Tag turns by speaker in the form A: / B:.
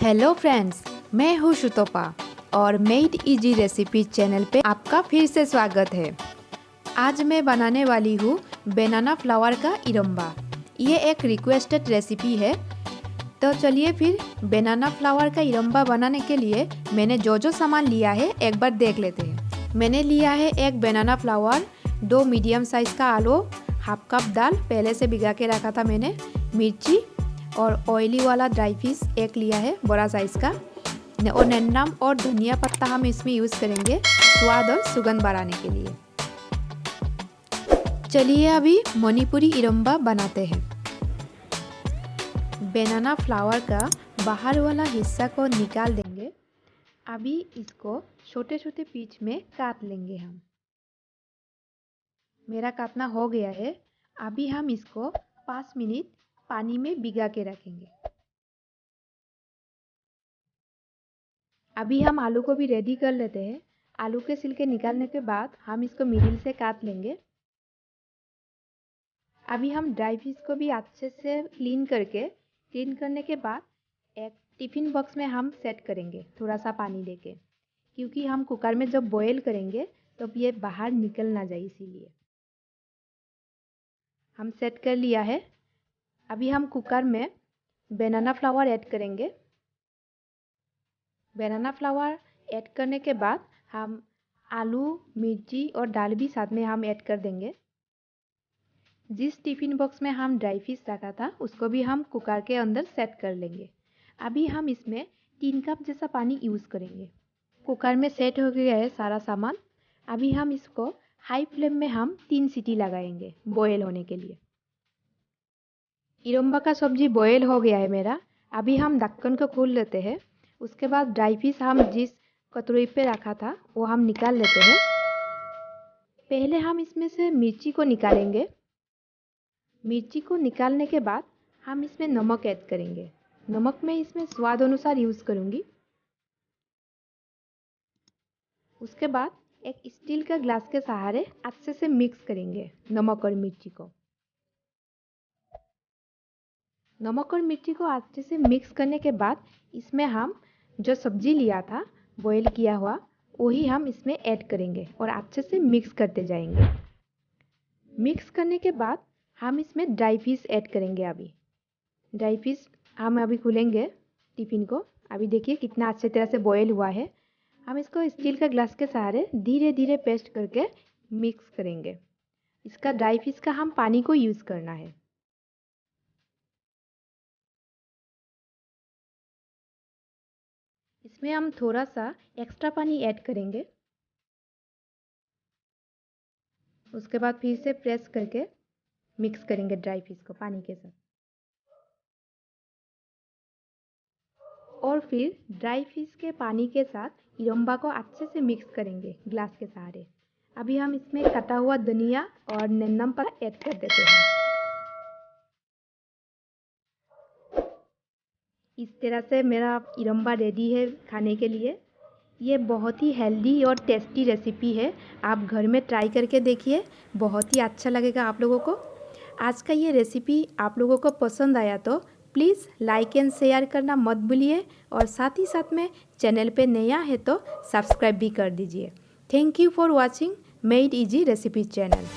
A: Hello friends, मैं हूँ शुतोपा और मेड इजी रेसिपी चैनल पे आपका फिर से स्वागत है। आज मैं बनाने वाली हूँ बनाना फ्लावर का इरम्बा। ये एक रिक्वेस्टेड रेसिपी है। तो चलिए फिर बनाना फ्लावर का इरम्बा बनाने के लिए मैंने जो सामान लिया है एक बार देख लेते हैं। मैंने लिया है एक बनाना फ्लावर, 2 मीडियम साइज़ का आलू, हाफ कप दाल पहले से भिगा के रखा था मैंने, मिर्ची और ऑयली वाला ड्राई फिश एक लिया है बड़ा साइज़ का, और नन्नाम और धनिया पत्ता हम इसमें यूज़ करेंगे स्वाद और सुगंध बढ़ाने के लिए। चलिए अभी मणिपुरी इरम्बा बनाते हैं। बनाना फ्लावर का बाहर वाला हिस्सा को निकाल देंगे। अभी इसको छोटे छोटे पीस में काट लेंगे हम। मेरा काटना हो गया है। अभी हम इसको 5 मिनट पानी में भिगा के रखेंगे। अभी हम आलू को भी रेडी कर लेते हैं। आलू के छिलके निकालने के बाद हम इसको मिडिल से काट लेंगे। अभी हम ड्राई फिश को भी अच्छे से क्लीन करने के बाद एक टिफ़िन बॉक्स में हम सेट करेंगे थोड़ा सा पानी देके, क्योंकि हम कुकर में जब बॉयल करेंगे तब ये बाहर निकल ना जाए, इसीलिए हम सेट कर लिया है। अभी हम कुकर में बनाना फ्लावर ऐड करेंगे। बनाना फ्लावर ऐड करने के बाद हम आलू, मिर्ची और दाल भी साथ में हम ऐड कर देंगे। जिस टिफ़िन बॉक्स में हम ड्राई फिश रखा था उसको भी हम कुकर के अंदर सेट कर लेंगे। अभी हम इसमें 3 कप जैसा पानी यूज़ करेंगे। कुकर में सेट हो गया है सारा सामान। अभी हम इसको हाई फ्लेम में हम 3 सीटी लगाएंगे बॉयल होने के लिए। इरम्बा का सब्जी बॉयल हो गया है मेरा। अभी हम ढक्कन को खोल लेते हैं। उसके बाद ड्राई फिश हम जिस कटोरी पे रखा था वो हम निकाल लेते हैं। पहले हम इसमें से मिर्ची को निकालेंगे। मिर्ची को निकालने के बाद हम इसमें नमक ऐड करेंगे। नमक मैं इसमें स्वाद अनुसार यूज़ करूँगी। उसके बाद एक स्टील का ग्लास के सहारे अच्छे से मिक्स करेंगे नमक और मिर्ची को। नमक और मिर्ची को अच्छे से मिक्स करने के बाद इसमें हम जो सब्जी लिया था बॉईल किया हुआ वही हम इसमें ऐड करेंगे और अच्छे से मिक्स करते जाएंगे। मिक्स करने के बाद हम इसमें ड्राई फिश ऐड करेंगे। अभी ड्राई फिश हम अभी खोलेंगे टिफ़िन को। अभी देखिए कितना अच्छे तरह से बॉयल हुआ है। हम इसको स्टील का ग्लास के सहारे धीरे धीरे पेस्ट करके मिक्स करेंगे। इसका ड्राई फिश का हम पानी को यूज़ करना है। इसमें हम थोड़ा सा एक्स्ट्रा पानी ऐड करेंगे। उसके बाद फिर से प्रेस करके मिक्स करेंगे ड्राई फिश को पानी के साथ, और फिर ड्राई फिश के पानी के साथ इरम्बा को अच्छे से मिक्स करेंगे ग्लास के सहारे। अभी हम इसमें कटा हुआ धनिया और नन्नम पत्ता ऐड कर देते हैं। इस तरह से मेरा इरम्बा रेडी है खाने के लिए। ये बहुत ही हेल्दी और टेस्टी रेसिपी है। आप घर में ट्राई करके देखिए, बहुत ही अच्छा लगेगा आप लोगों को। आज का ये रेसिपी आप लोगों को पसंद आया तो प्लीज़ लाइक एंड शेयर करना मत भूलिए, और साथ ही साथ में चैनल पे नया है तो सब्सक्राइब भी कर दीजिए। Thank you for watching made easy recipe channel.